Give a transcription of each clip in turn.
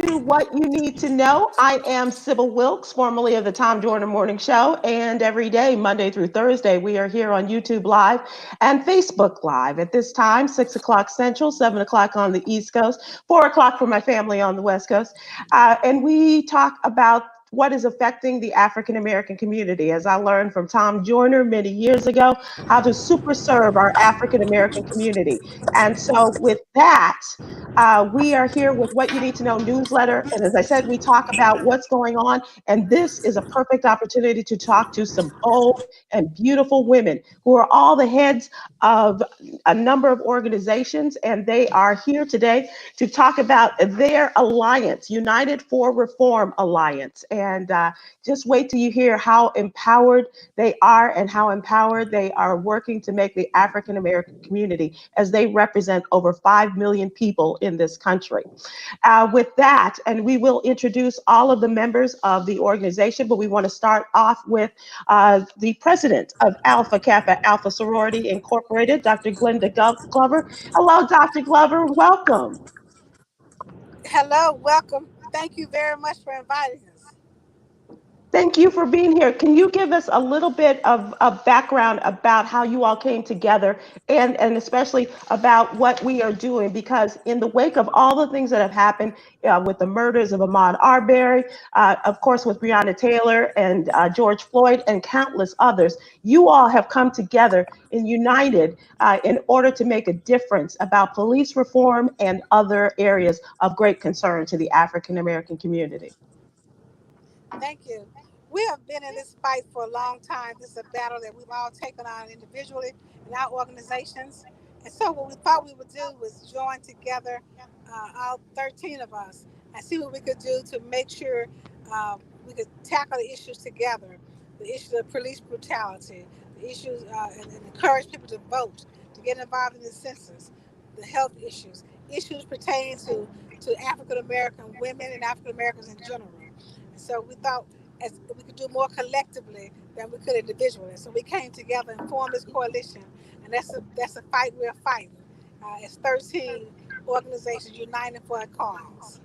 to What You Need to Know. I am Sybil Wilkes, formerly of the Tom Joyner Morning Show, and every day, Monday through Thursday, we are here on YouTube Live and Facebook Live. At this time, 6 o'clock Central, 7 o'clock on the East Coast, 4 o'clock for my family on the West Coast. And we talk about what is affecting the African American community. As I learned from Tom Joyner many years ago, how to super serve our African American community. And so, with that, we are here with What You Need to Know newsletter. And as I said, we talk about what's going on. And this is a perfect opportunity to talk to some bold and beautiful women who are all the heads of a number of organizations. And they are here today to talk about their alliance, United for Reform Alliance. And just wait till you hear how empowered they are and how empowered they are working to make the African American community, as they represent over 5 million people in this country. With that, and we will introduce all of the members of the organization, but we want to start off with the president of Alpha Kappa Alpha Sorority Incorporated, Dr. Glenda Glover. Hello, Dr. Glover. Welcome. Hello, welcome. Thank you very much for inviting us. Thank you for being here. Can you give us a little bit of background about how you all came together and especially about what we are doing? Because in the wake of all the things that have happened with the murders of Ahmaud Arbery, of course, with Breonna Taylor and George Floyd and countless others, you all have come together and united in order to make a difference about police reform and other areas of great concern to the African American community. Thank you. We have been in this fight for a long time. This is a battle that we've all taken on individually in our organizations. And so, what we thought we would do was join together, all 13 of us, and see what we could do to make sure we could tackle the issues together, the issues of police brutality, the issues, and encourage people to vote, to get involved in the census, the health issues pertaining to African American women and African Americans in general. So we thought as we could do more collectively than we could individually. So we came together and formed this coalition, and that's a fight we're fighting. It's 13 organizations united for a cause.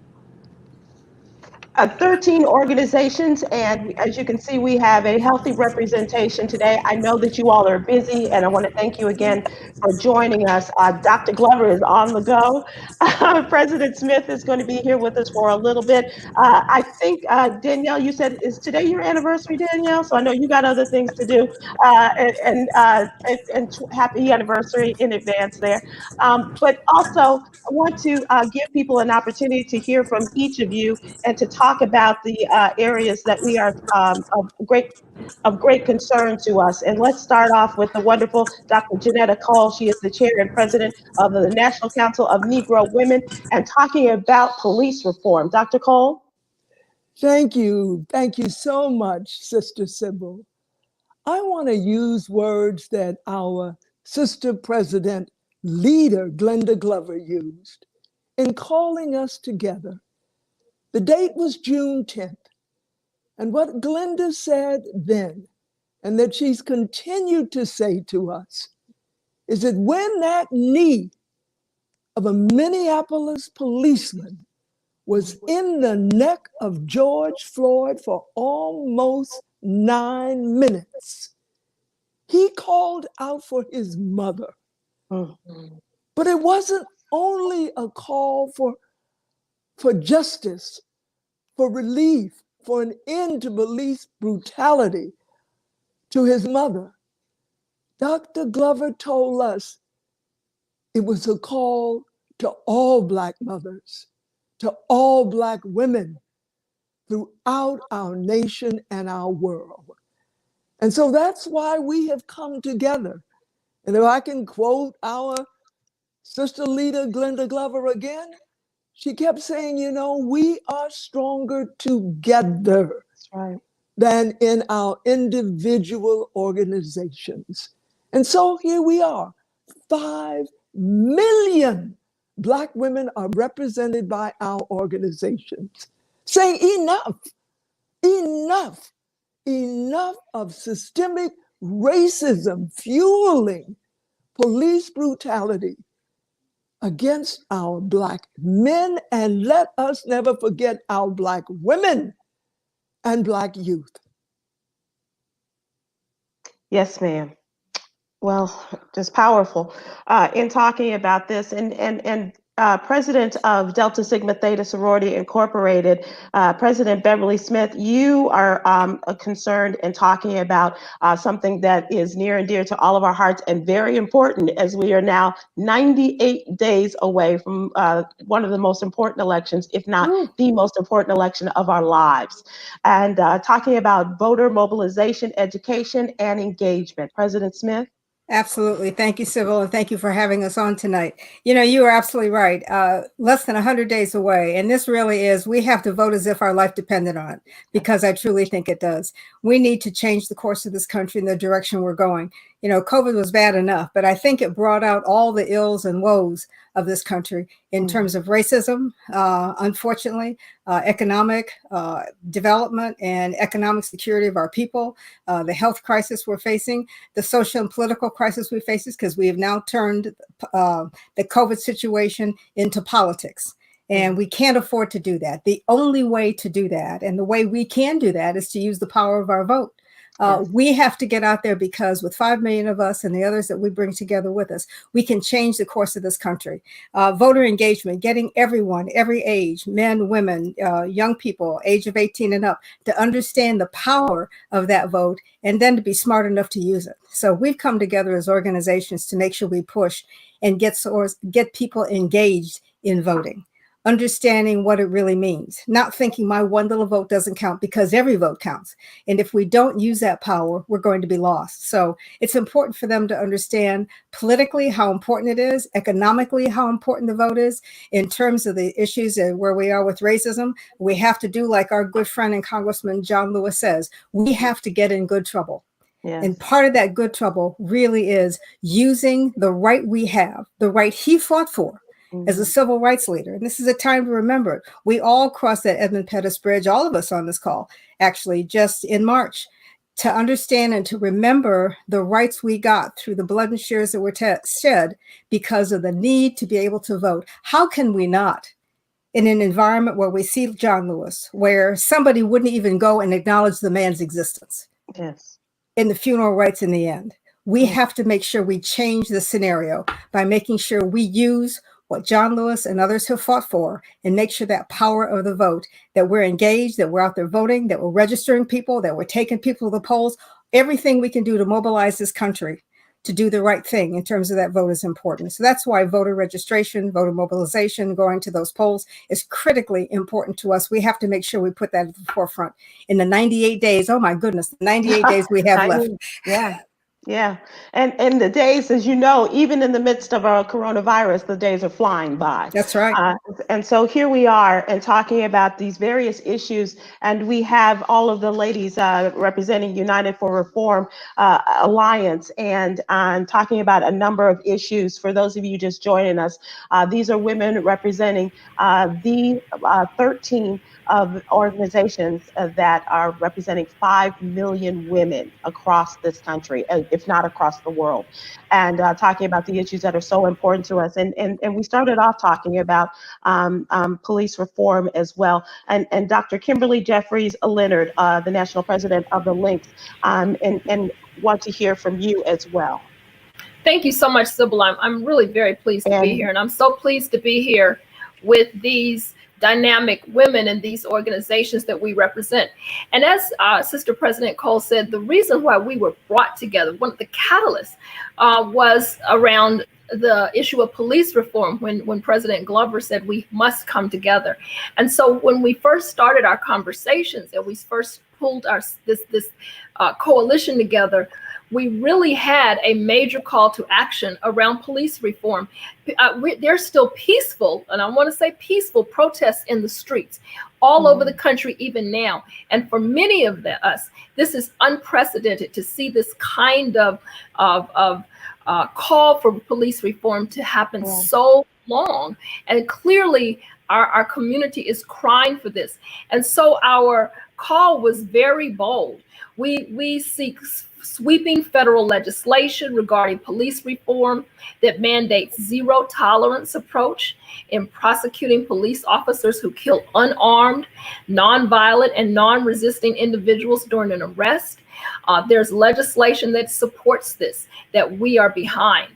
13 organizations, and as you can see, we have a healthy representation today. I know that you all are busy, and I want to thank you again for joining us. Dr. Glover is on the go. President Smith is going to be here with us for a little bit. I think, Danielle, you said, is today your anniversary, Danielle? So I know you got other things to do, and happy anniversary in advance there. But also, I want to give people an opportunity to hear from each of you and to talk about the areas that we are of great concern to us. And let's start off with the wonderful Dr. Janetta Cole. She is the chair and president of the National Council of Negro Women, and talking about police reform. Dr. Cole? Thank you. Thank you so much, Sister Sybil. I want to use words that our sister president leader, Glenda Glover, used in calling us together. The date was June 10th. And what Glenda said then, and that she's continued to say to us, is that when that knee of a Minneapolis policeman was in the neck of George Floyd for almost 9 minutes, he called out for his mother. But it wasn't only a call for justice, for relief, for an end to police brutality to his mother. Dr. Glover told us it was a call to all Black mothers, to all Black women throughout our nation and our world. And so that's why we have come together. And if I can quote our sister leader, Glenda Glover, again, she kept saying, we are stronger together. That's right. Than in our individual organizations. And so here we are. 5 million Black women are represented by our organizations, saying enough of systemic racism fueling police brutality against our Black men, and let us never forget our Black women and Black youth. Yes, ma'am. Well, just powerful in talking about this, and President of Delta Sigma Theta Sorority Incorporated, President Beverly Smith, you are concerned in talking about something that is near and dear to all of our hearts and very important, as we are now 98 days away from one of the most important elections, if not the most important election of our lives, and talking about voter mobilization, education, and engagement. President Smith? Absolutely. Thank you, Sybil, and thank you for having us on tonight. You know, you are absolutely right. Less than 100 days away. And this really is, we have to vote as if our life depended on it, because I truly think it does. We need to change the course of this country in the direction we're going. You know, COVID was bad enough, but I think it brought out all the ills and woes of this country in terms of racism, unfortunately, economic development and economic security of our people, the health crisis we're facing, the social and political crisis we face, because we have now turned the COVID situation into politics. And we can't afford to do that. The only way to do that, and the way we can do that, is to use the power of our vote. We have to get out there, because with 5 million of us and the others that we bring together with us, we can change the course of this country. Voter engagement, getting everyone, every age, men, women, young people, age of 18 and up, to understand the power of that vote, and then to be smart enough to use it. So we've come together as organizations to make sure we push and get people engaged in voting, understanding what it really means, not thinking my one little vote doesn't count, because every vote counts. And if we don't use that power, we're going to be lost. So it's important for them to understand politically how important it is, economically how important the vote is, in terms of the issues and where we are with racism. We have to do like our good friend and Congressman John Lewis says, we have to get in good trouble. Yes. And part of that good trouble really is using the right we have, the right he fought for, as a civil rights leader. And this is a time to remember it. We all crossed that Edmund Pettus Bridge, all of us on this call, actually, just in March, to understand and to remember the rights we got through the blood and tears that were shed because of the need to be able to vote. How can we not, in an environment where we see John Lewis, where somebody wouldn't even go and acknowledge the man's existence? Yes. In the funeral rites in the end. We have to make sure we change the scenario by making sure we use what John Lewis and others have fought for, and make sure that power of the vote, that we're engaged, that we're out there voting, that we're registering people, that we're taking people to the polls. Everything we can do to mobilize this country to do the right thing in terms of that vote is important. So that's why voter registration, voter mobilization, going to those polls is critically important to us. We have to make sure we put that at the forefront in the 98 days. Oh my goodness, 98 days we have left. Yeah. Yeah. And the days, as you know, even in the midst of our coronavirus, the days are flying by. That's right. And so here we are and talking about these various issues. And we have all of the ladies representing United for Reform Alliance and talking about a number of issues. For those of you just joining us, these are women representing the 13 of organizations that are representing 5 million women across this country, if not across the world, and talking about the issues that are so important to us. And we started off talking about police reform as well. And Dr. Kimberly Jeffries Leonard, the national president of the Links, and want to hear from you as well. Thank you so much, Sybil. I'm really very pleased to be here. And I'm so pleased to be here with these dynamic women in these organizations that we represent. And as Sister President Cole said, the reason why we were brought together, one of the catalysts was around the issue of police reform, when President Glover said we must come together. And so when we first started our conversations and we first pulled this coalition together, we really had a major call to action around police reform. There's still peaceful, and I want to say peaceful, protests in the streets all over the country, even now. And for many of us, this is unprecedented to see this kind of call for police reform to happen so long. And clearly, Our community is crying for this. And so our call was very bold. We seek sweeping federal legislation regarding police reform that mandates zero tolerance approach in prosecuting police officers who kill unarmed, nonviolent, and non-resisting individuals during an arrest. There's legislation that supports this, that we are behind.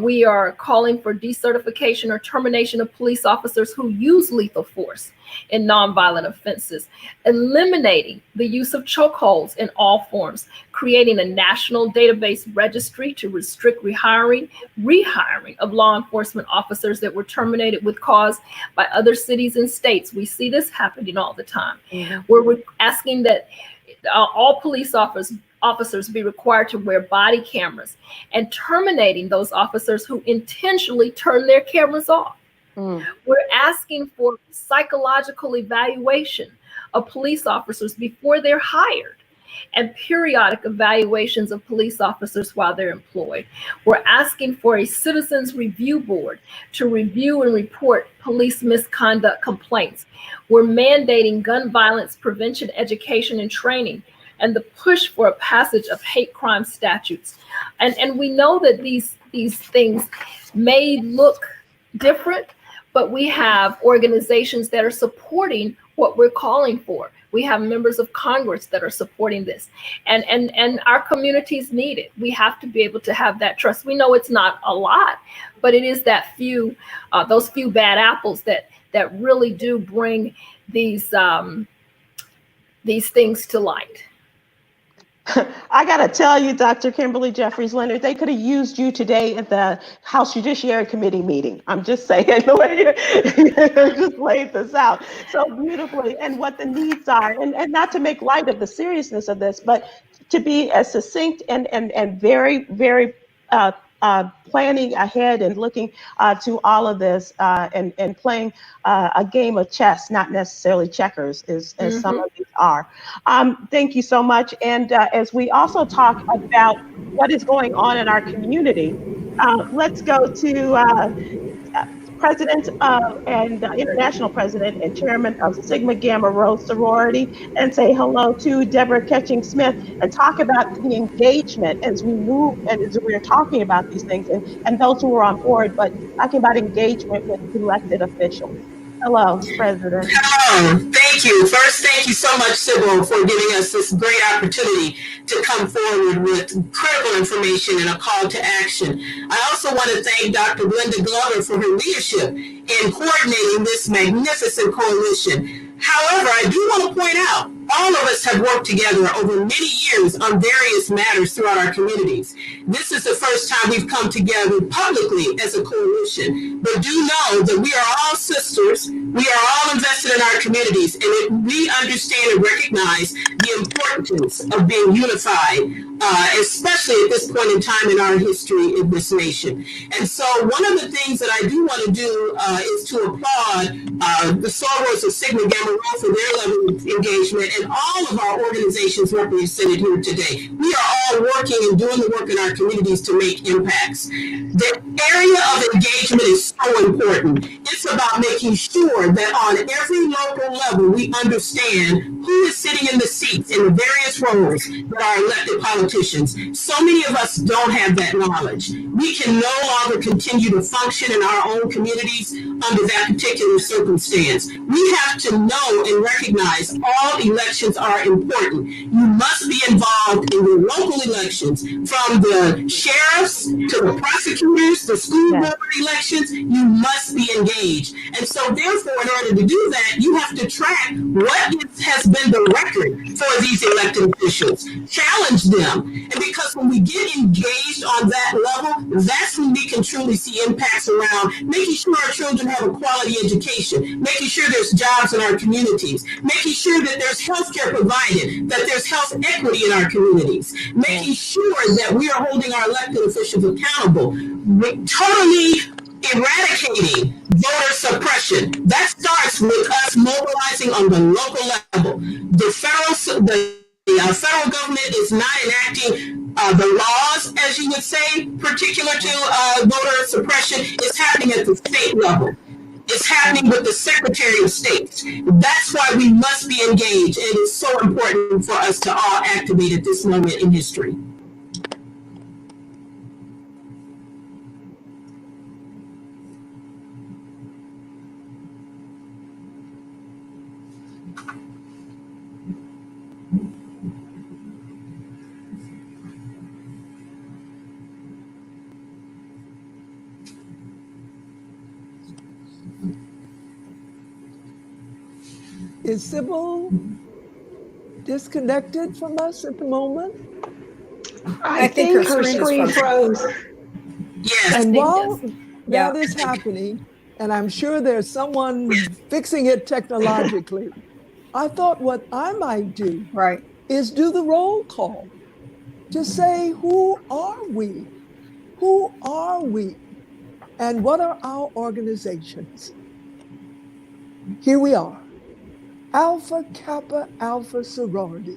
We are calling for decertification or termination of police officers who use lethal force in nonviolent offenses, eliminating the use of chokeholds in all forms, creating a national database registry to restrict rehiring of law enforcement officers that were terminated with cause by other cities and states. We see this happening all the time. Mm-hmm. We're asking that all police officers be required to wear body cameras, and terminating those officers who intentionally turn their cameras off. We're asking for psychological evaluation of police officers before they're hired, and periodic evaluations of police officers while they're employed. We're asking for a citizens review board to review and report police misconduct complaints. We're mandating gun violence prevention education and training, and the push for a passage of hate crime statutes. And we know that these things may look different, but we have organizations that are supporting what we're calling for. We have members of Congress that are supporting this, and our communities need it. We have to be able to have that trust. We know it's not a lot, but it is that those few bad apples that really do bring these things to light. I got to tell you, Dr. Kimberly Jeffries Leonard, they could have used you today at the House Judiciary Committee meeting. I'm just saying, the way you just laid this out so beautifully, and what the needs are, and not to make light of the seriousness of this, but to be as succinct and very, very planning ahead and looking to all of this and playing a game of chess, not necessarily checkers, as some of these are. Thank you so much. And as we also talk about what is going on in our community, let's go to President and International President and Chairman of Sigma Gamma Rho Sorority, and say hello to Deborah Ketching-Smith, and talk about the engagement as we move and as we're talking about these things, and those who are on board, but talking about engagement with elected officials. Hello, President. Hello, thank you. First, thank you so much, Sybil, for giving us this great opportunity to come forward with critical information and a call to action. I also want to thank Dr. Glenda Glover for her leadership in coordinating this magnificent coalition. However, I do want to point out, all of us have worked together over many years on various matters throughout our communities. This is the first time we've come together publicly as a coalition, but do know that we are all sisters. We are all invested in our communities, and we understand and recognize the importance of being unified, especially at this point in time in our history in this nation. And so one of the things that I do want to do is to applaud the sorors of Sigma Gamma Rho for their level of engagement, and all of our organizations represented here today. We are all working and doing the work in our communities to make impacts. The area of engagement is so important. It's about making sure that on every local level, we understand who is sitting in the seats in the various roles that are elected politicians. So many of us don't have that knowledge. We can no longer continue to function in our own communities under that particular circumstance. We have to know and recognize all elections are important. You must be involved in the local elections, from the sheriffs to the prosecutors, the school board elections. You must be engaged. And so therefore, in order to do that, you have to track what has been the record for these elected officials. Challenge them. And because when we get engaged on that level, that's when we can truly see impacts around making sure our children have a quality education, making sure there's jobs in our communities, making sure that there's health care provided, that there's health equity in our communities, making sure that we are holding our elected officials accountable, totally eradicating voter suppression. That starts with us mobilizing on the local level. The federal government is not enacting the laws, as you would say, particular to voter suppression. Is happening at the state level. It's happening with the Secretary of State. That's why we must be engaged, and it's so important for us to all activate at this moment in history. Is Sybil disconnected from us at the moment? I think her screen froze. Yes. And while Yeah. that is happening, and I'm sure there's someone fixing it technologically, I thought what I might do Right. is do the roll call to say, who are we? Who are we? And what are our organizations? Here we are. Alpha Kappa Alpha Sorority,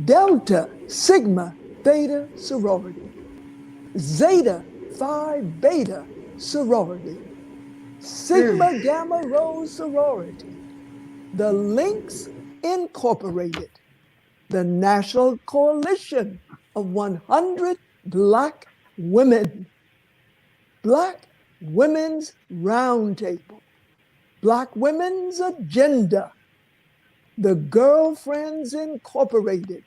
Delta Sigma Theta Sorority, Zeta Phi Beta Sorority, Sigma Gamma Rho Sorority, the Links Incorporated, the National Coalition of 100 Black Women, Black Women's Roundtable, Black Women's Agenda, the Girlfriends Incorporated,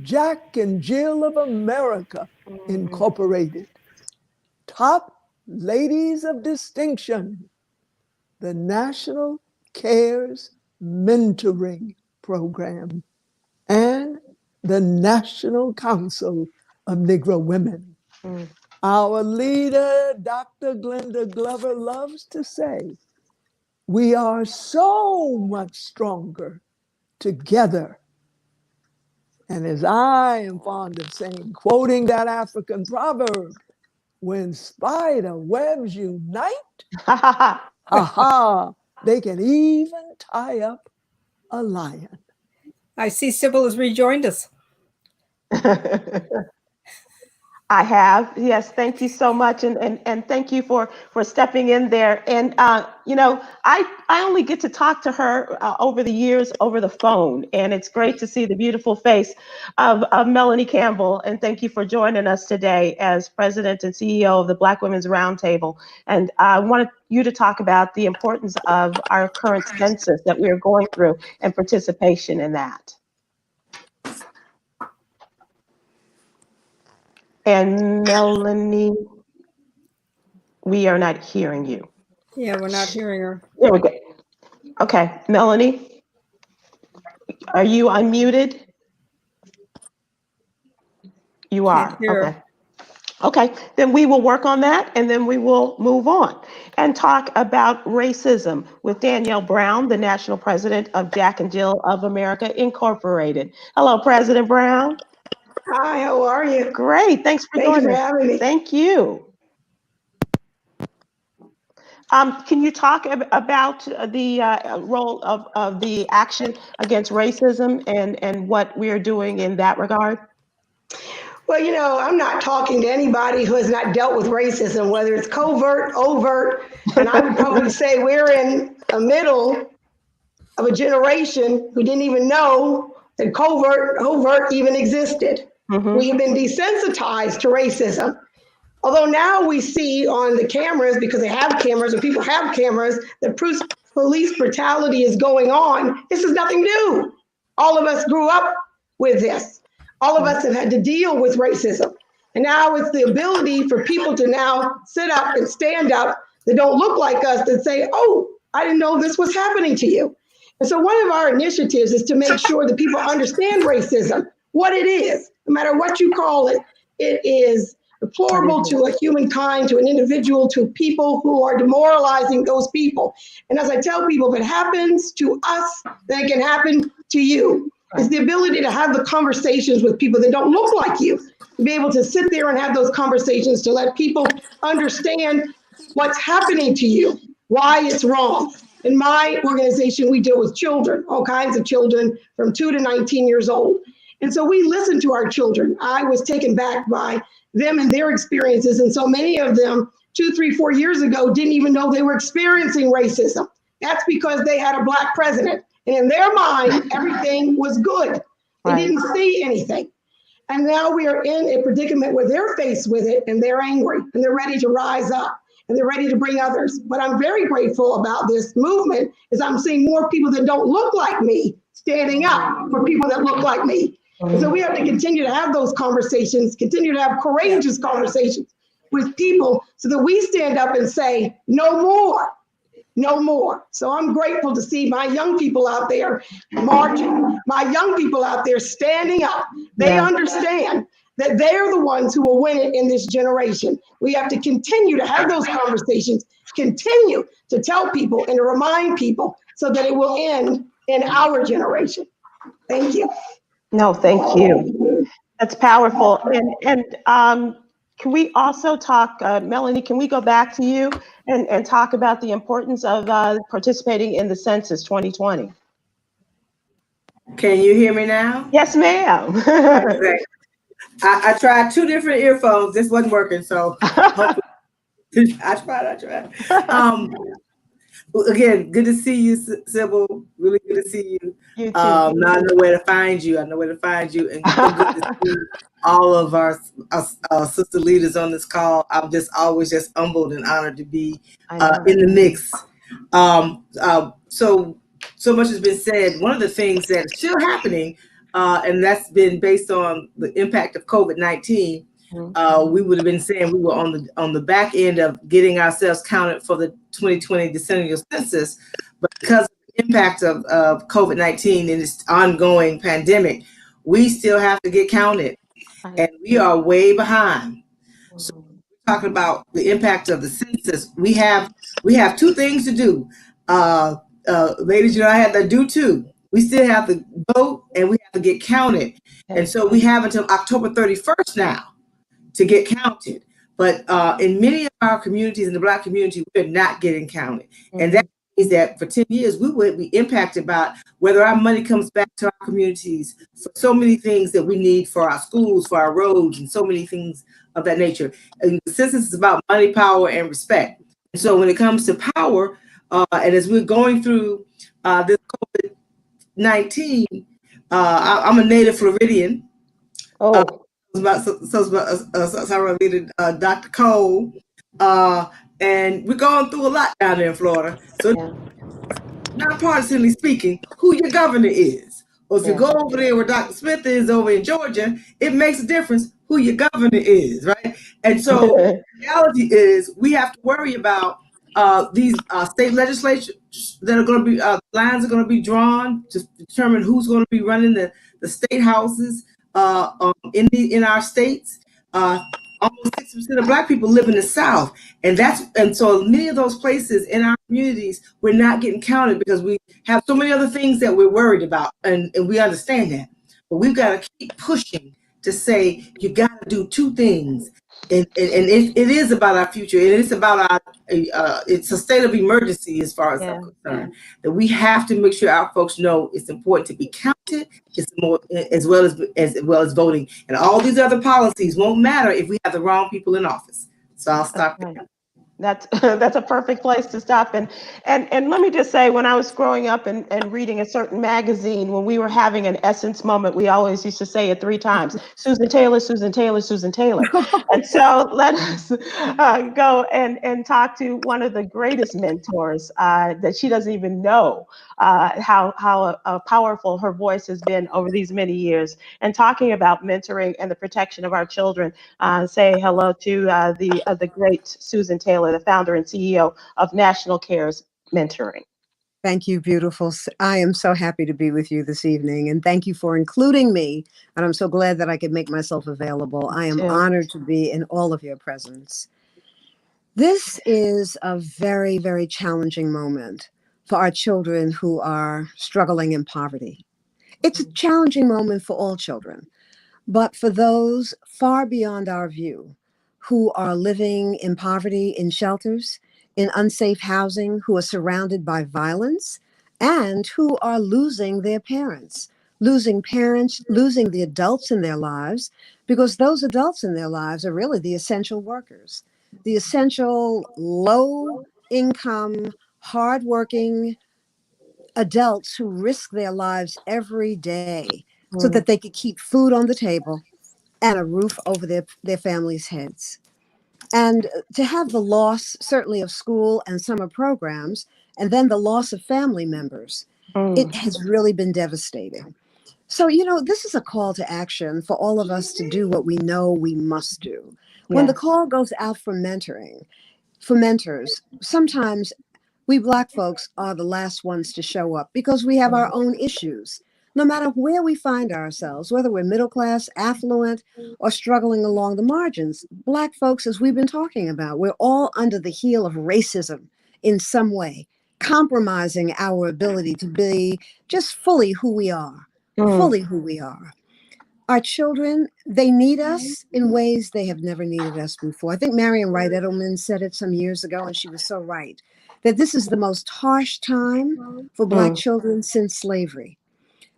Jack and Jill of America Incorporated, Top Ladies of Distinction, the National Cares Mentoring Program, and the National Council of Negro Women. Our leader, Dr. Glenda Glover, loves to say, we are so much stronger together. And as I am fond of saying, quoting that African proverb, when spider webs unite, they can even tie up a lion. I see Sybil has rejoined us. I have. Yes, thank you so much. And thank you for stepping in there. And, you know, I only get to talk to her over the years over the phone. And it's great to see the beautiful face of Melanie Campbell. And thank you for joining us today as President and CEO of the Black Women's Roundtable. And I wanted you to talk about the importance of our current census that we are going through and participation in that. And Melanie, we are not hearing you. Yeah, we're not hearing her. There we go. Okay, Melanie, are you unmuted? You are. Okay. Okay, then we will work on that and then we will move on and talk about racism with Danielle Brown, the national president of Jack and Jill of America Incorporated. Hello, President Brown. Hi, how are you? Great, thanks for joining us. Thank you for having me. Thank you. Can you talk about the role of the action against racism and what we're doing in that regard? Well, you know, I'm not talking to anybody who has not dealt with racism, whether it's covert, overt, and I would probably say we're in the middle of a generation who didn't even know that covert, overt even existed. We have been desensitized to racism. Although now we see on the cameras, because they have cameras and people have cameras, that police brutality is going on. This is nothing new. All of us grew up with this. All of us have had to deal with racism. And now it's the ability for people to now sit up and stand up that don't look like us that say, oh, I didn't know this was happening to you. And so one of our initiatives is to make sure that people understand racism, what it is, no matter what you call it. It is deplorable to a humankind, to an individual, to people who are demoralizing those people. And as I tell people, if it happens to us, then it can happen to you. It's the ability to have the conversations with people that don't look like you, to be able to sit there and have those conversations, to let people understand what's happening to you, why it's wrong. In my organization, we deal with children, all kinds of children from 2 to 19 years old. And so we listen to our children. I was taken back by them and their experiences. And so many of them 2, 3, 4 years ago didn't even know they were experiencing racism. That's because they had a Black president. And in their mind, everything was good. They didn't see anything. And now we are in a predicament where they're faced with it and they're angry and they're ready to rise up and they're ready to bring others. But I'm very grateful about this movement is I'm seeing more people that don't look like me standing up for people that look like me. And so we have to continue to have those conversations, continue to have courageous conversations with people so that we stand up and say, no more. No more. So I'm grateful to see my young people out there marching, my young people out there standing up. They understand that they're the ones who will win it in this generation. We have to continue to have those conversations, continue to tell people and to remind people so that it will end in our generation. Thank you. No, thank you. That's powerful. And can we also talk, Melanie, can we go back to you and talk about the importance of participating in the census 2020? Can you hear me now? Yes, ma'am. Okay. I tried 2 different earphones. This wasn't working, so hopefully I tried. Again, good to see you, Sybil. Really good to see you. You too. Now I know where to find you. And good to see all of our sister leaders on this call. I'm just always just humbled and honored to be in the mix. So much has been said. One of the things that's still happening, and that's been based on the impact of COVID-19. We would have been saying we were on the back end of getting ourselves counted for the 2020 decennial census, but because of the impact of COVID-19 and this ongoing pandemic, we still have to get counted, and we are way behind. So we're talking about the impact of the census. We have 2 things to do, ladies. I had to do 2. We still have to vote and we have to get counted, and so we have until October 31st now to get counted. But in many of our communities, in the Black community, we're not getting counted. And that means that for 10 years, we would be impacted by whether our money comes back to our communities for so many things that we need for our schools, for our roads, and so many things of that nature. And the census is about money, power, and respect. And so when it comes to power, and as we're going through this COVID-19, I'm a native Floridian. Sorry, Dr. Cole, and we're going through a lot down there in Florida. So, not partisanly speaking, who your governor is, or if you go over there where Dr. Smith is over in Georgia, it makes a difference who your governor is, right? And so, the reality is, we have to worry about these state legislatures that are going to be lines are going to be drawn to determine who's going to be running the state houses. In our states, almost 60% of Black people live in the South, and so many of those places in our communities we're not getting counted because we have so many other things that we're worried about, and we understand that, but we've got to keep pushing to say you got to do 2 things, and it is about our future, and it's about our it's a state of emergency as far as I'm concerned, that we have to make sure our folks know it's important to be counted. It's more as well as voting, and all these other policies won't matter if we have the wrong people in office. So I'll stop there. That's a perfect place to stop. And let me just say, when I was growing up and reading a certain magazine, when we were having an essence moment, we always used to say it 3 times: Susan Taylor, Susan Taylor, Susan Taylor. And so let us go and talk to one of the greatest mentors that she doesn't even know how powerful her voice has been over these many years. And talking about mentoring and the protection of our children, say hello to the great Susan Taylor, the founder and CEO of National Cares Mentoring. Thank you, beautiful. I am so happy to be with you this evening, and thank you for including me. And I'm so glad that I could make myself available. I am honored to be in all of your presence. This is a very, very challenging moment for our children who are struggling in poverty. It's a challenging moment for all children, but for those far beyond our view, who are living in poverty, in shelters, in unsafe housing, who are surrounded by violence, and who are losing their parents, losing the adults in their lives, because those adults in their lives are really the essential workers. the essential low income, hardworking adults who risk their lives every day so that they could keep food on the table and a roof over their families' heads. And to have the loss, certainly, of school and summer programs, and then the loss of family members, it has really been devastating. So, this is a call to action for all of us to do what we know we must do. When the call goes out for mentoring, for mentors, sometimes we Black folks are the last ones to show up because we have our own issues. No matter where we find ourselves, whether we're middle class, affluent, or struggling along the margins, Black folks, as we've been talking about, we're all under the heel of racism in some way, compromising our ability to be just fully who we are, fully who we are. Our children, they need us in ways they have never needed us before. I think Marion Wright Edelman said it some years ago, and she was so right, that this is the most harsh time for Black children since slavery.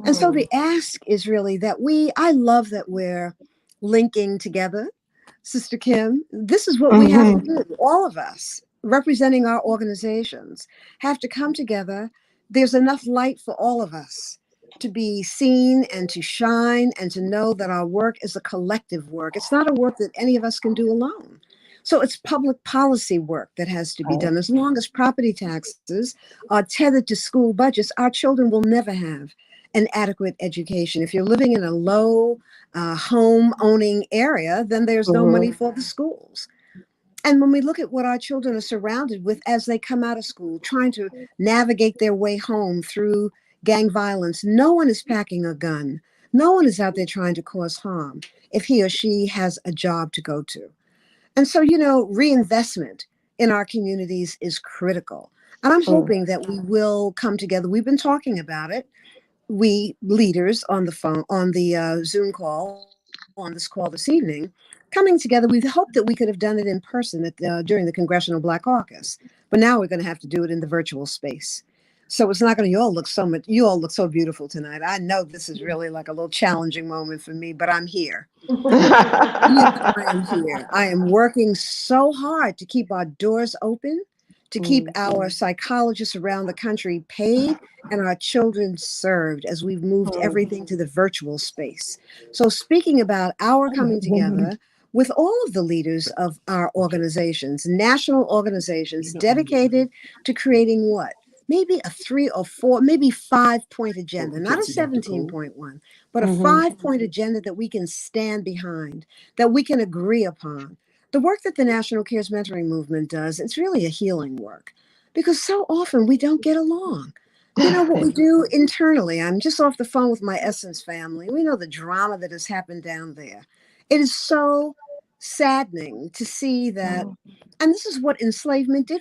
And so the ask is really that I love that we're linking together, Sister Kim. This is what we have to do. All of us, representing our organizations, have to come together. There's enough light for all of us to be seen and to shine and to know that our work is a collective work. It's not a work that any of us can do alone. So it's public policy work that has to be done. As long as property taxes are tethered to school budgets, our children will never have an adequate education. If you're living in a low home owning area, then there's no money for the schools. And when we look at what our children are surrounded with as they come out of school, trying to navigate their way home through gang violence, no one is packing a gun. No one is out there trying to cause harm if he or she has a job to go to. And so, reinvestment in our communities is critical. And I'm hoping that we will come together. We've been talking about it. We leaders on the phone, on the Zoom call, on this call this evening, coming together. We hoped that we could have done it in person during the Congressional Black Caucus, but now we're going to have to do it in the virtual space. So it's not going to, you all look so beautiful tonight. I know this is really like a little challenging moment for me, but I'm here. I am here. I am working so hard to keep our doors open, to keep our psychologists around the country paid and our children served as we've moved everything to the virtual space. So speaking about our coming together with all of the leaders of our organizations, national organizations dedicated to creating what? Maybe a 3 or 4, maybe 5-point agenda, not a 17-point one, but a 5-point agenda that we can stand behind, that we can agree upon. The work that the National Cares Mentoring Movement does, it's really a healing work because so often we don't get along. You know what we do internally? I'm just off the phone with my Essence family. We know the drama that has happened down there. It is so saddening to see that. And this is what enslavement did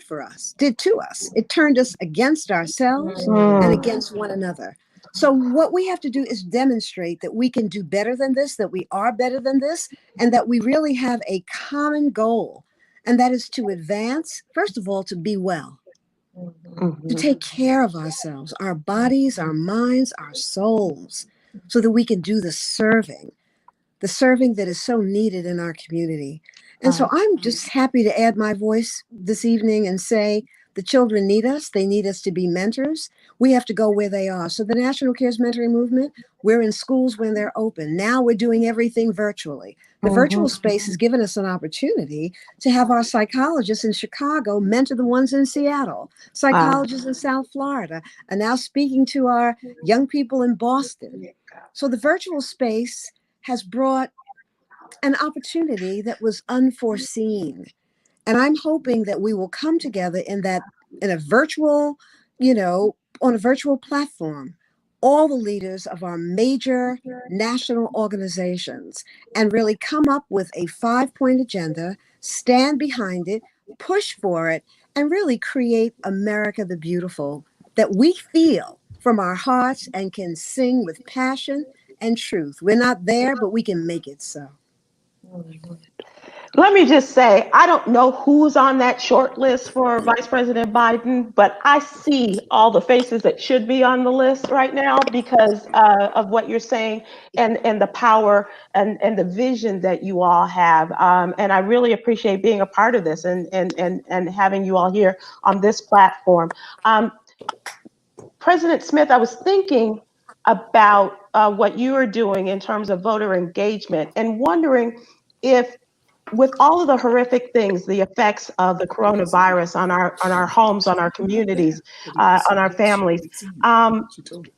to us. It turned us against ourselves and against one another. So what we have to do is demonstrate that we can do better than this, that we are better than this, and that we really have a common goal. And that is to advance, first of all, to be well, to take care of ourselves, our bodies, our minds, our souls, so that we can do the serving that is so needed in our community. And so I'm just happy to add my voice this evening and say the children need us. They need us to be mentors. We have to go where they are. So the National Cares Mentoring Movement, we're in schools when they're open. Now we're doing everything virtually. The virtual space has given us an opportunity to have our psychologists in Chicago mentor the ones in Seattle. Psychologists in South Florida are now speaking to our young people in Boston. So the virtual space has brought an opportunity that was unforeseen. And I'm hoping that we will come together in a virtual, on a virtual platform, all the leaders of our major national organizations, and really come up with a 5-point agenda, stand behind it, push for it, and really create America the Beautiful that we feel from our hearts and can sing with passion and truth. We're not there, but we can make it so. Let me just say, I don't know who's on that short list for Vice President Biden, but I see all the faces that should be on the list right now because of what you're saying and the power and the vision that you all have. And I really appreciate being a part of this and having you all here on this platform. President Smith, I was thinking about what you are doing in terms of voter engagement and wondering if with all of the horrific things, the effects of the coronavirus on our homes, on our communities, on our families,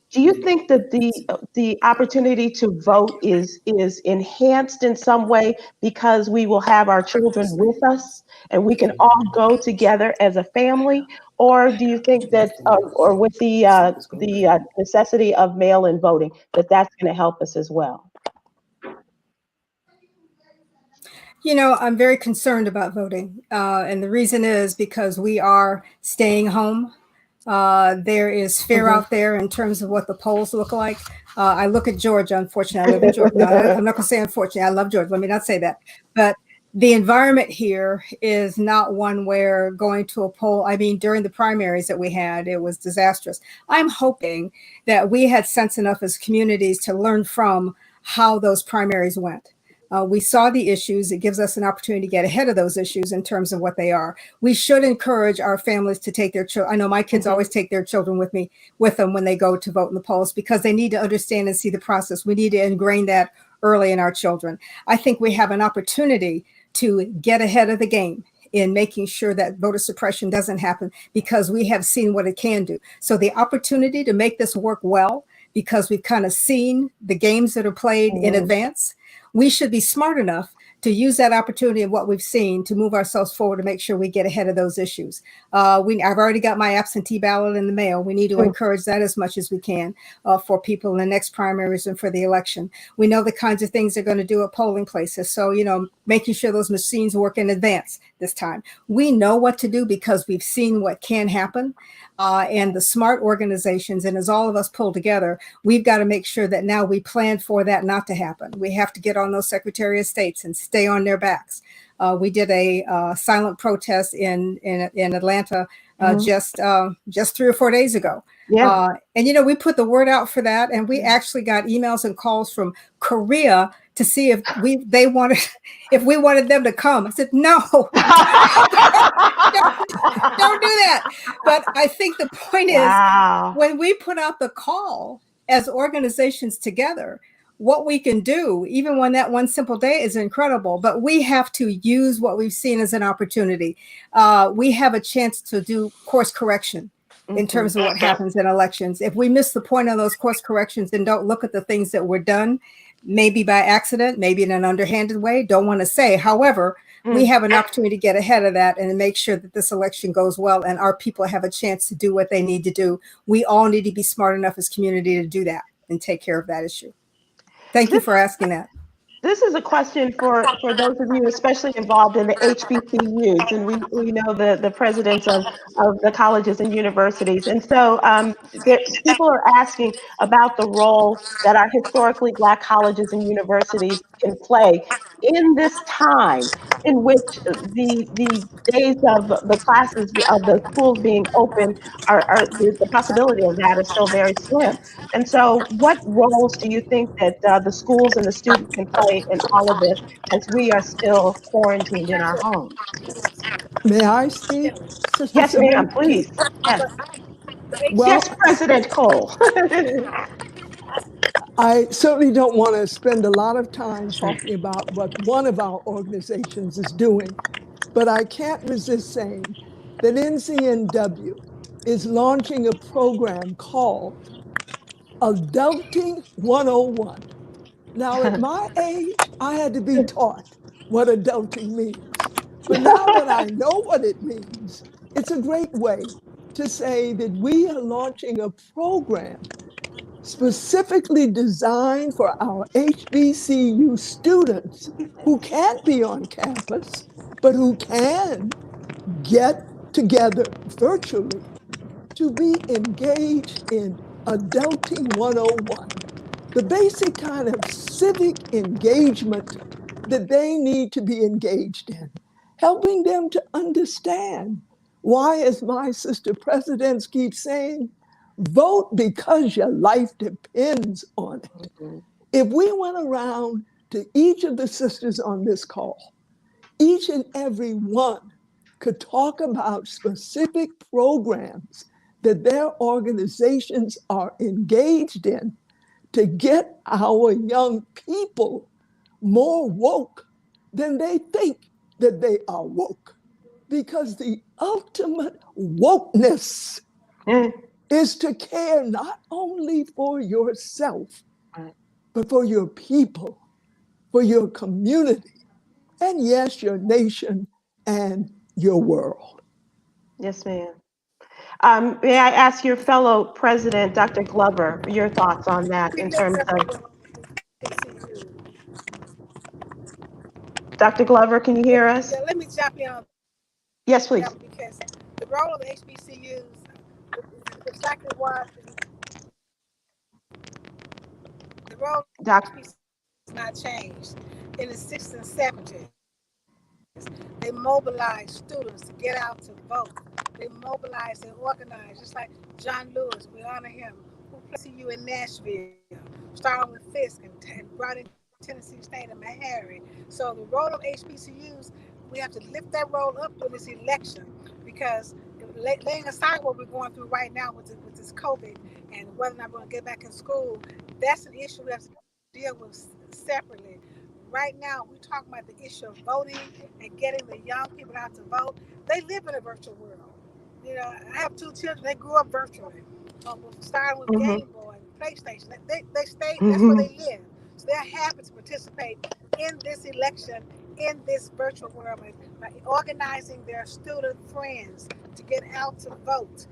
do you think that the opportunity to vote is enhanced in some way because we will have our children with us and we can all go together as a family? Or do you think that, or with the necessity of mail-in voting, that that's going to help us as well? You know, I'm very concerned about voting. And the reason is because we are staying home. There is fear out there in terms of what the polls look like. I look at Georgia, unfortunately. I live in Georgia. No, I'm not going to say unfortunately. I love Georgia. Let me not say that. But the environment here is not one where going to a poll, I mean, during the primaries that we had, it was disastrous. I'm hoping that we had sense enough as communities to learn from how those primaries went. We saw the issues. It gives us an opportunity to get ahead of those issues in terms of what they are. We should encourage our families to take their children. I know my kids always take their children with them when they go to vote in the polls because they need to understand and see the process. We need to ingrain that early in our children. I think we have an opportunity to get ahead of the game in making sure that voter suppression doesn't happen because we have seen what it can do. So the opportunity to make this work well, because we've kind of seen the games that are played in advance, we should be smart enough to use that opportunity of what we've seen to move ourselves forward to make sure we get ahead of those issues. I've already got my absentee ballot in the mail. We need to encourage that as much as we can for people in the next primaries and for the election. We know the kinds of things they're going to do at polling places. So, you know, making sure those machines work in advance this time. We know what to do because we've seen what can happen. And the smart organizations, and as all of us pull together, we've got to make sure that now we plan for that not to happen. We have to get on those Secretary of States and stay on their backs. We did a silent protest in Atlanta just 3 or 4 days ago. Yeah. And, you know, we put the word out for that, and we actually got emails and calls from Korea to see if we wanted them to come. I said, no, don't do that. But I think the point is when we put out the call as organizations together, what we can do, even when that one simple day is incredible, but we have to use what we've seen as an opportunity. We have a chance to do course correction in terms of what happens in elections. If we miss the point on those course corrections and don't look at the things that were done, maybe by accident, maybe in an underhanded way, don't want to say. However, we have an opportunity to get ahead of that and make sure that this election goes well and our people have a chance to do what they need to do. We all need to be smart enough as community to do that and take care of that issue. Thank you for asking that. This is a question for those of you especially involved in the HBCUs, and we know the presidents of the colleges and universities. And so people are asking about the role that our historically Black colleges and universities can play in this time in which the days of the classes of the schools being open are the possibility of that is still very slim. And so what roles do you think that the schools and the students can play in all of this as we are still quarantined in our homes? May I speak, Sister Yes, Sybil? ma'am, please. Yes. Well, yes, President Cole. I certainly don't want to spend a lot of time talking about what one of our organizations is doing, but I can't resist saying that NCNW is launching a program called Adulting 101. Now, at my age, I had to be taught what adulting means. But now that I know what it means, it's a great way to say that we are launching a program specifically designed for our HBCU students who can't be on campus, but who can get together virtually to be engaged in Adulting 101, the basic kind of civic engagement that they need to be engaged in, helping them to understand why, as my sister presidents keep saying, vote because your life depends on it. If we went around to each of the sisters on this call, each and every one could talk about specific programs that their organizations are engaged in to get our young people more woke, then they think that they are woke. Because the ultimate wokeness is to care not only for yourself, but for your people, for your community, and yes, your nation and your world. Yes, ma'am. May I ask your fellow president, Dr. Glover, your thoughts on that in terms of... Dr. Glover, can you hear us? Yeah, let me jump in on Yes, please. that because the role of the HBCUs is exactly what the role of the HBCUs has not changed. In the 60s and 70s, they mobilized students to get out to vote. They mobilized and organized, just like John Lewis, we honor him, who played CU in Nashville, starting with Fisk and brought in Tennessee State and Meharry. So the role of HBCUs, we have to lift that role up during this election, because laying aside what we're going through right now with this COVID and whether or not we're going to get back in school, that's an issue we have to deal with separately. Right now, we're talking about the issue of voting and getting the young people out to vote. They live in a virtual world. You know, I have 2 children. They grew up virtually, starting with Game Boy and PlayStation. They stayed. That's where they live. So they're happy to participate in this election in this virtual world by organizing their student friends to get out to vote.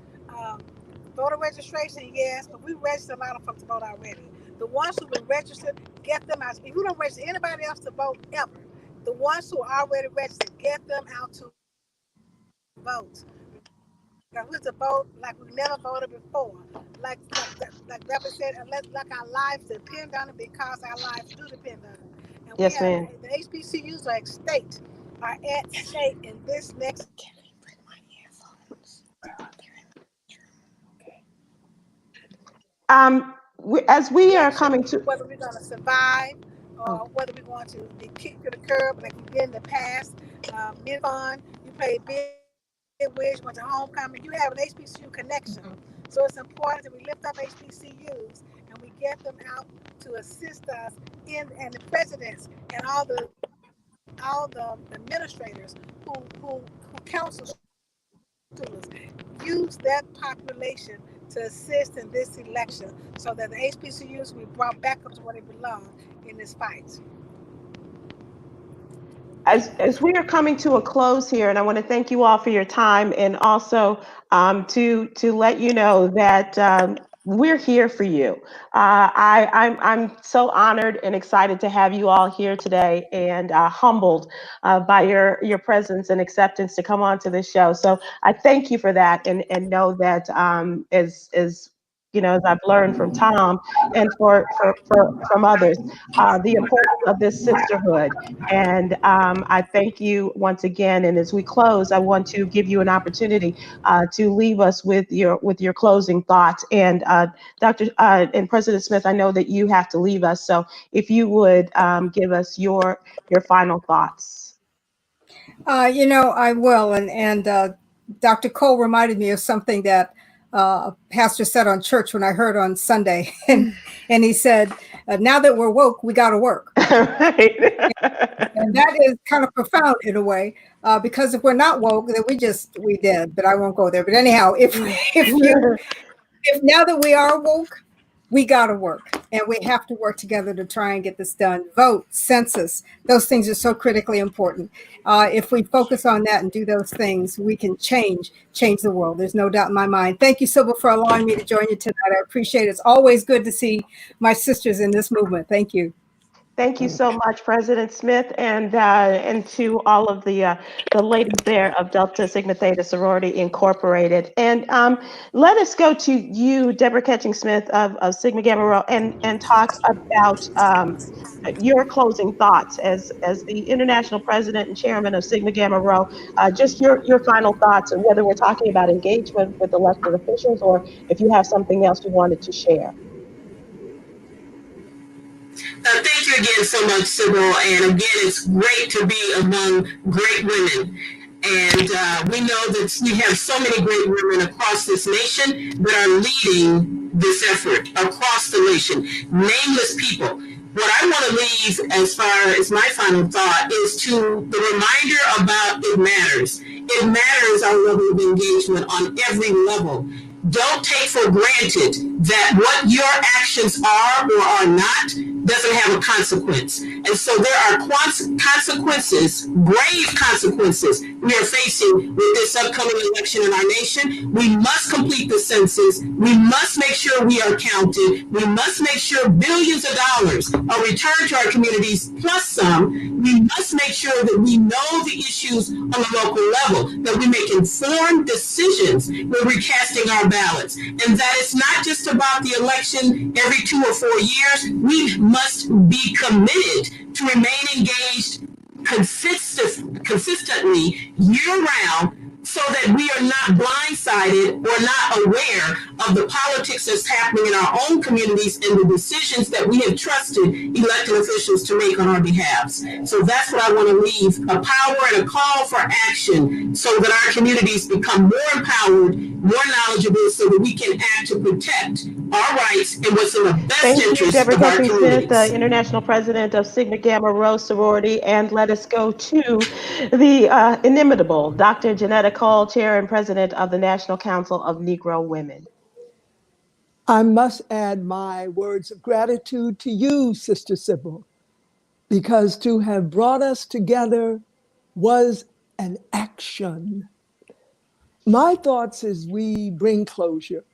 Voter registration, yes, but we registered a lot of folks to vote already. The ones who've been registered, get them out. If you don't register anybody else to vote ever, the ones who are already registered, get them out to vote. Because we have to vote like we never voted before. Like Deborah said, like our lives depend on it, because our lives do depend on it. And yes, ma'am. The HBCUs are at stake in this next. As we are coming to... Whether we're going to survive or whether we're going to be kicked to the curb like we did in the past. Mid fun, you played big wish, went to homecoming, you have an HBCU connection. So it's important that we lift up HBCUs and we get them out to assist us and the presidents and all the administrators who counsel students, use that population to assist in this election so that the HBCUs will be brought back up to where they belong in this fight. As we are coming to a close here, and I want to thank you all for your time, and also to let you know that we're here for you. I'm so honored and excited to have you all here today, and humbled by your presence and acceptance to come on to this show. So I thank you for that, and know that as you know, as I've learned from Tom and from others, the importance of this sisterhood. And I thank you once again. And as we close, I want to give you an opportunity to leave us with your closing thoughts. And Dr. And President Smith, I know that you have to leave us. So if you would give us your final thoughts. You know, I will. And Dr. Cole reminded me of something that a pastor said on church when I heard on Sunday. And he said, now that we're woke, we got to work. Right. And that is kind of profound in a way, because if we're not woke, then we did, but I won't go there. But anyhow, if now that we are woke, we got to work, and we have to work together to try and get this done. Vote, census, those things are so critically important. If we focus on that and do those things, we can change the world. There's no doubt in my mind. Thank you, Sybil, for allowing me to join you tonight. I appreciate it. It's always good to see my sisters in this movement. Thank you. Thank you so much, President Smith, and to all of the ladies there of Delta Sigma Theta Sorority Incorporated. And let us go to you, Deborah Catching Smith of Sigma Gamma Rho, and talk about your closing thoughts as the international president and chairman of Sigma Gamma Rho. Just your final thoughts, and whether we're talking about engagement with elected officials or if you have something else you wanted to share. Thank you again so much, Sybil. And again, it's great to be among great women. And we know that we have so many great women across this nation that are leading this effort across the nation. Nameless people. What I want to leave as far as my final thought is to the reminder about it matters. It matters our level of engagement on every level. Don't take for granted that what your actions are or are not doesn't have a consequence. And so there are consequences, grave consequences we are facing with this upcoming election in our nation. We must complete the census. We must make sure we are counted. We must make sure billions of dollars are returned to our communities, plus some. We must make sure that we know the issues on the local level, that we make informed decisions when we're casting our ballots, and that it's not just about the election every 2 or 4 years. We must be committed to remain engaged consistently year-round, so that we are not blindsided or not aware of the politics that's happening in our own communities and the decisions that we have trusted elected officials to make on our behalves. So that's what I want to leave, a power and a call for action, so that our communities become more empowered, more knowledgeable, so that we can act to protect our rights and what's in the best interest of our communities. The International President of Sigma Gamma Rho Sorority, and let us go to the inimitable Dr. Janetta Cole, Chair and President of the National Council of Negro Women. I must add my words of gratitude to you, Sister Sybil, because to have brought us together was an action. My thoughts as we bring closure,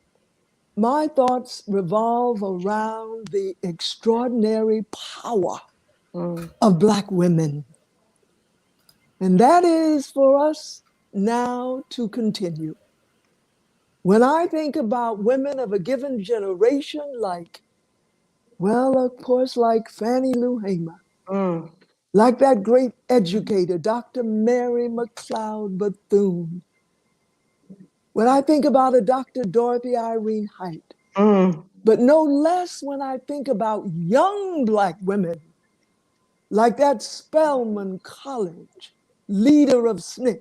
my thoughts revolve around the extraordinary power of Black women. And that is for us now to continue. When I think about women of a given generation, like, well, of course, like Fannie Lou Hamer, like that great educator, Dr. Mary McLeod Bethune. When I think about a Dr. Dorothy Irene Height, but no less when I think about young Black women, like that Spelman College leader of SNCC,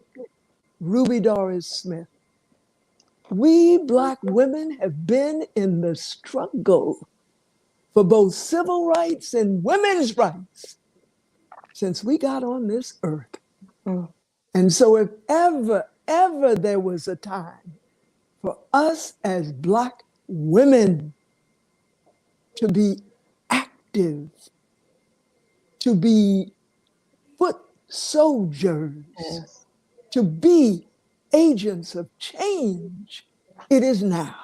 Ruby Doris Smith. We Black women have been in the struggle for both civil rights and women's rights since we got on this earth. And so if ever there was a time for us as Black women to be active, to be foot soldiers, to be agents of change, it is now.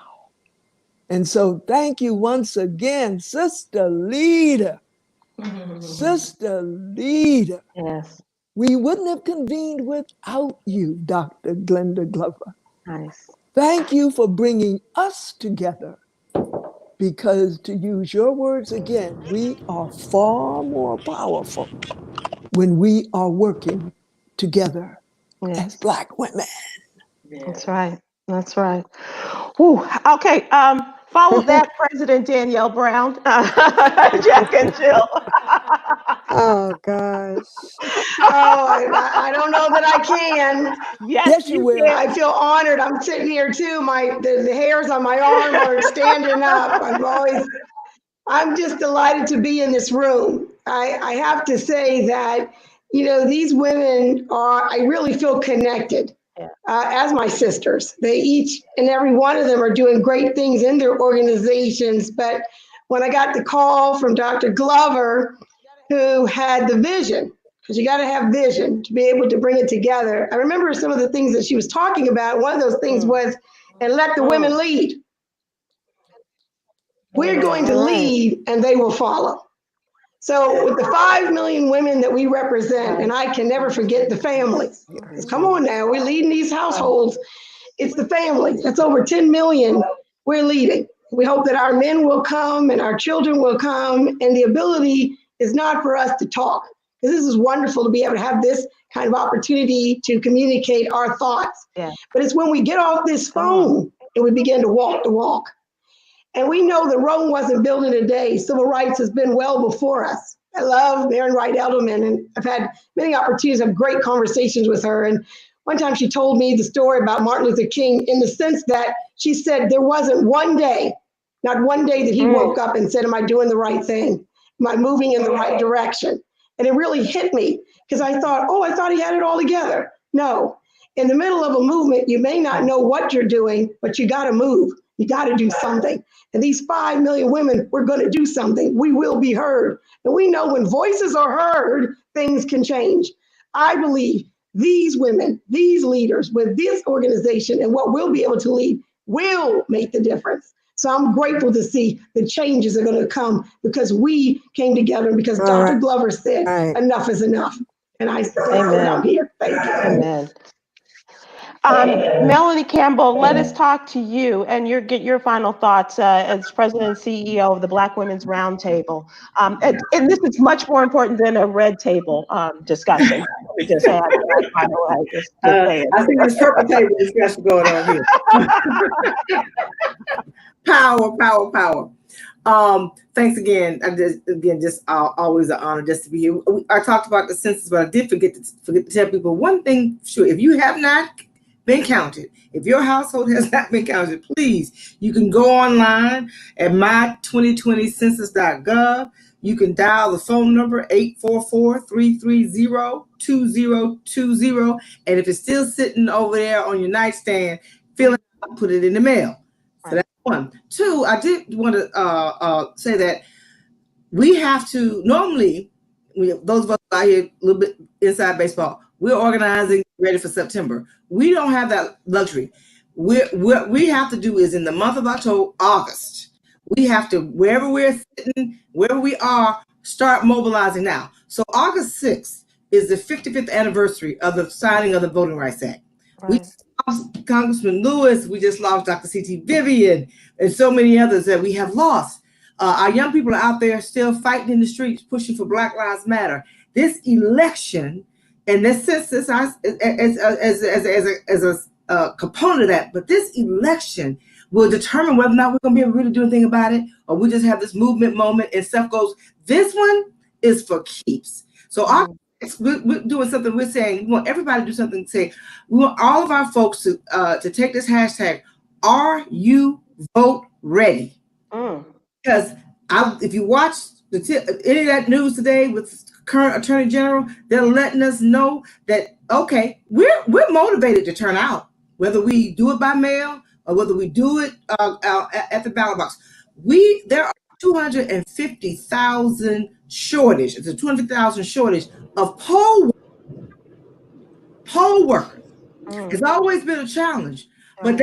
And so thank you once again, Sister Leader. Sister Leader. Yes. We wouldn't have convened without you, Dr. Glenda Glover. Nice. Thank you for bringing us together, because to use your words again, we are far more powerful when we are working together as Black women. That's right. That's right. Whew. Okay. Follow that, President Danielle Brown, Jack and Jill. Oh, gosh. Oh, I don't know that I can. Yes, you will. I feel honored. I'm sitting here too. The hairs on my arm are standing up. I'm just delighted to be in this room. I have to say that, these women I really feel connected as my sisters. They each and every one of them are doing great things in their organizations. But when I got the call from Dr. Glover, who had the vision, because you got to have vision to be able to bring it together. I remember some of the things that she was talking about. One of those things was, and let the women lead. We're going to lead and they will follow. So with the 5 million women that we represent, and I can never forget the families. 'Cause come on now, we're leading these households. It's the families. That's over 10 million we're leading. We hope that our men will come and our children will come. And the ability is not for us to talk. Because this is wonderful to be able to have this kind of opportunity to communicate our thoughts. Yeah. But it's when we get off this phone and we begin to walk the walk. And we know that Rome wasn't built in a day. Civil rights has been well before us. I love Maren Wright Edelman, and I've had many opportunities of great conversations with her. And one time she told me the story about Martin Luther King in the sense that she said there wasn't one day, not one day that he woke up and said, am I doing the right thing? Am I moving in the right direction? And it really hit me because I thought he had it all together. No, in the middle of a movement, you may not know what you're doing, but you got to move. You got to do something. And these 5 million women, we're going to do something. We will be heard. And we know when voices are heard, things can change. I believe these women, these leaders with this organization and what we'll be able to lead will make the difference. So I'm grateful to see the changes are going to come because we came together and because Dr. Glover said enough is enough. And I said, I'm here. Thank you. Amen. Melody Campbell, let us talk to you and get your final thoughts as President and CEO of the Black Women's Roundtable. And this is much more important than a red table discussion. We just had that, by the way. I think there's purple table discussion going on here. Power, power, power. Thanks again. Just always an honor just to be here. I talked about the census, but I did forget to tell people one thing. Sure, if you have not been counted, if your household has not been counted, please, you can go online at my2020census.gov. You can dial the phone number 844-330-2020. And if it's still sitting over there on your nightstand, fill it out, put it in the mail. So that's one. Two, I did want to say that we have to, normally, those of us out here a little bit inside baseball, we're organizing ready for September. We don't have that luxury. What we have to do is in the month of August, we have to, wherever we're sitting, wherever we are, start mobilizing now. So August 6th is the 55th anniversary of the signing of the Voting Rights Act. We lost Congressman Lewis, we just lost Dr. C.T. Vivian, and so many others that we have lost. Our young people are out there still fighting in the streets, pushing for Black Lives Matter. This election and this census as a component of that, but this election will determine whether or not we're going to be able to really do anything about it, or we just have this movement moment and stuff goes. This one is for keeps. So we're doing something. We're saying we want everybody to do something. To say we want all of our folks to take this hashtag. Are you vote ready? Because if you watch any of that news today with current Attorney General, they're letting us know that okay, we're motivated to turn out, whether we do it by mail or whether we do it at the ballot box. There are 250,000 shortage. It's a 250,000 shortage of poll workers. It's always been a challenge, but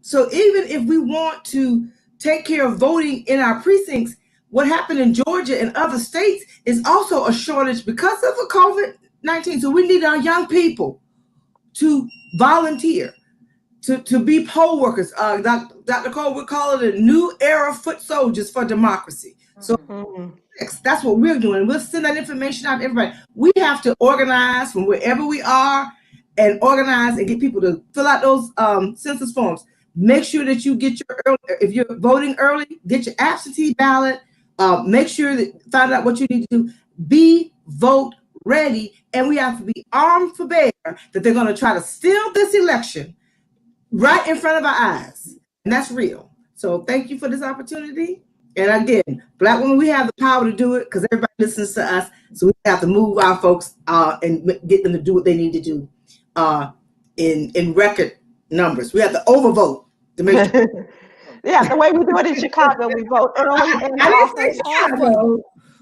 so even if we want to take care of voting in our precincts, what happened in Georgia and other states is also a shortage because of the COVID-19. So we need our young people to volunteer, to be poll workers. Dr. Cole would call it a new era foot soldiers for democracy. So that's what we're doing. We'll send that information out to everybody. We have to organize from wherever we are and organize and get people to fill out those census forms. Make sure that you get if you're voting early, get your absentee ballot. Make sure that find out what you need to do. Be vote ready, and we have to be armed for bear that they're going to try to steal this election right in front of our eyes, and that's real. So thank you for this opportunity. And again, Black women, we have the power to do it because everybody listens to us. So we have to move our folks and get them to do what they need to do in record numbers. We have to overvote to make sure. Yeah, the way we do it in Chicago, we vote early and often.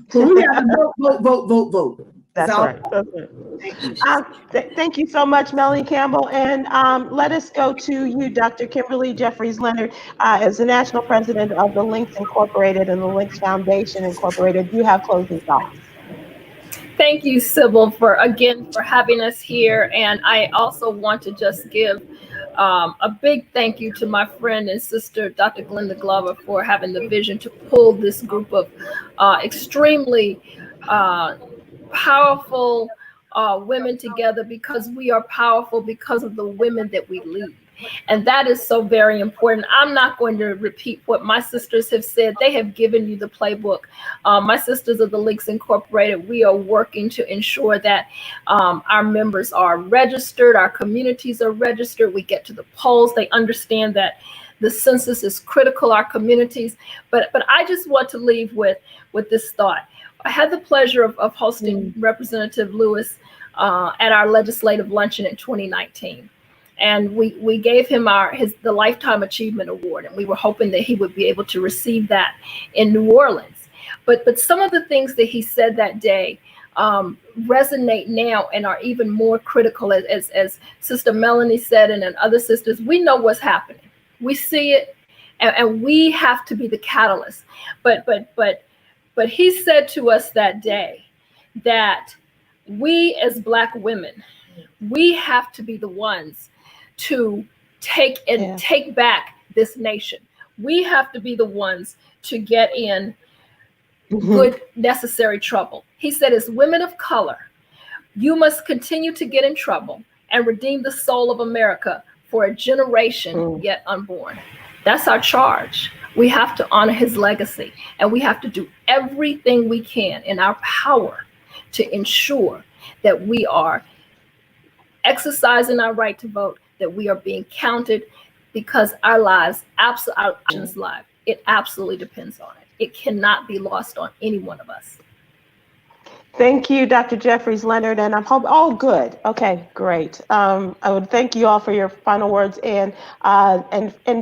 So we have to vote. That's right. That's right. Thank you so much, Melanie Campbell. And let us go to you, Dr. Kimberly Jeffries Leonard, as the national president of the Links Incorporated and the Links Foundation Incorporated. You have closing thoughts. Thank you, Sybil, for having us here. And I also want to just give a big thank you to my friend and sister, Dr. Glenda Glover, for having the vision to pull this group of extremely powerful women together, because we are powerful because of the women that we lead. And that is so very important. I'm not going to repeat what my sisters have said. They have given you the playbook. My sisters of the Links Incorporated, we are working to ensure that our members are registered, our communities are registered, we get to the polls, they understand that the census is critical, our communities. But I just want to leave with this thought. I had the pleasure of hosting Representative Lewis at our legislative luncheon in 2019. And we gave him the Lifetime Achievement Award, and we were hoping that he would be able to receive that in New Orleans. But some of the things that he said that day resonate now and are even more critical. As Sister Melanie said, and other sisters, we know what's happening. We see it, and we have to be the catalyst. But he said to us that day that we as Black women, we have to be the ones to take back this nation. We have to be the ones to get in good, necessary trouble. He said, as women of color, you must continue to get in trouble and redeem the soul of America for a generation yet unborn. That's our charge. We have to honor his legacy, and we have to do everything we can in our power to ensure that we are exercising our right to vote, that we are being counted, because our lives, our actions live, it absolutely depends on it. It cannot be lost on any one of us. Thank you, Dr. Jeffries Leonard, and I'm hoping, oh, good. Okay, great. I would thank you all for your final words and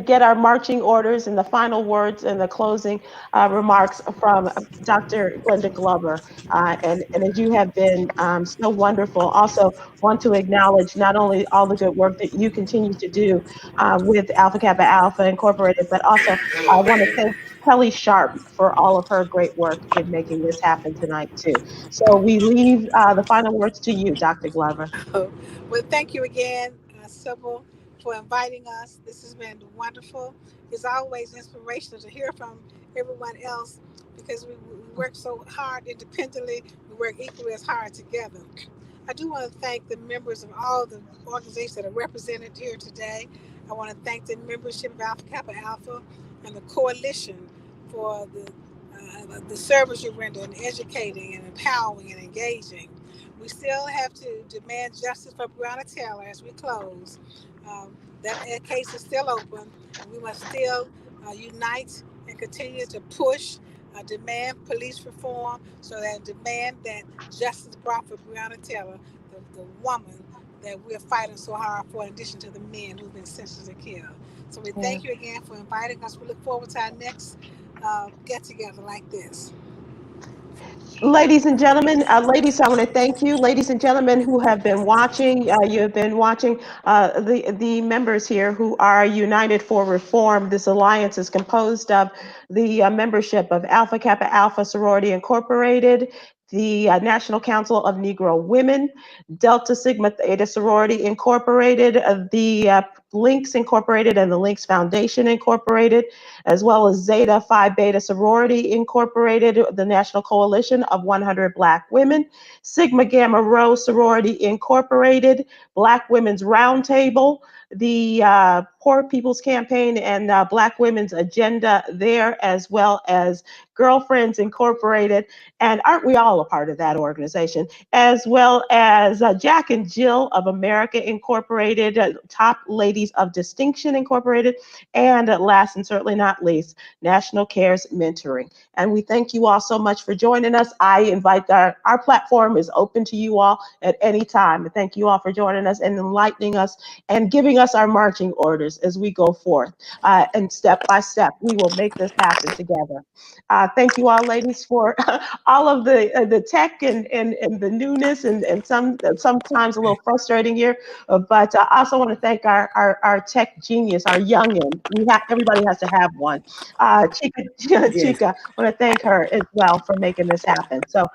get our marching orders and the final words and the closing remarks from Dr. Glenda Glover. And as you have been so wonderful, also want to acknowledge not only all the good work that you continue to do with Alpha Kappa Alpha Incorporated, but also I want to thank Kelly Sharp for all of her great work in making this happen tonight too. So we leave the final words to you, Dr. Glover. Well, thank you again, Sybil, for inviting us. This has been wonderful. It's always inspirational to hear from everyone else, because we work so hard independently. We work equally as hard together. I do want to thank the members of all the organizations that are represented here today. I want to thank the membership of Alpha Kappa Alpha and the coalition for the service you render in educating and empowering and engaging. We still have to demand justice for Breonna Taylor as we close. That case is still open. We must still unite and continue to push, demand police reform, so that demand that justice brought for Breonna Taylor, the woman that we're fighting so hard for, in addition to the men who've been sentenced to kill. So we thank you again for inviting us. We look forward to our next get together like this. Ladies and gentlemen, ladies, I want to thank you. Ladies and gentlemen who have been watching, you have been watching the members here who are United for Reform. This alliance is composed of the membership of Alpha Kappa Alpha Sorority Incorporated, the National Council of Negro Women, Delta Sigma Theta Sorority Incorporated, the Links Incorporated and the Links Foundation Incorporated, as well as Zeta Phi Beta Sorority Incorporated, the National Coalition of 100 Black Women, Sigma Gamma Rho Sorority Incorporated, Black Women's Roundtable, the Poor People's Campaign and Black Women's Agenda there, as well as Girlfriends Incorporated. And aren't we all a part of that organization? As well as Jack and Jill of America Incorporated, Top Ladies of Distinction Incorporated, and last and certainly not least, National Cares Mentoring. And we thank you all so much for joining us. I invite our platform is open to you all at any time. Thank you all for joining us and enlightening us and giving giving us our marching orders as we go forth. And step by step, we will make this happen together. Thank you all, ladies, for all of the tech and the newness and sometimes a little frustrating here. But I also want to thank our tech genius, our youngin. Everybody has to have one. Chica, I want to thank her as well for making this happen. So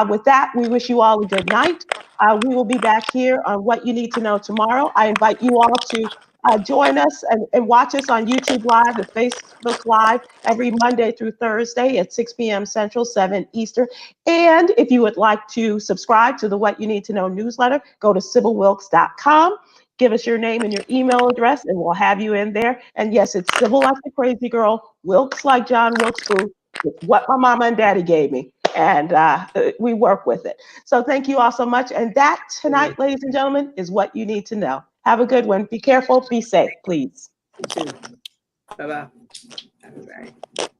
with that, we wish you all a good night. We will be back here on What You Need to Know tomorrow. I invite you all to join us and watch us on YouTube Live and Facebook Live every Monday through Thursday at 6 p.m. Central, 7 Eastern. And if you would like to subscribe to the What You Need to Know newsletter, go to SybilWilkes.com. Give us your name and your email address, and we'll have you in there. And yes, it's Sybil like the crazy girl, Wilkes like John Wilkes Booth. It's what my mama and daddy gave me, and we work with it. So thank you all so much. And that tonight, ladies and gentlemen, is What You Need to Know. Have a good one. Be careful. Be safe, please. You too. Bye-bye. All right.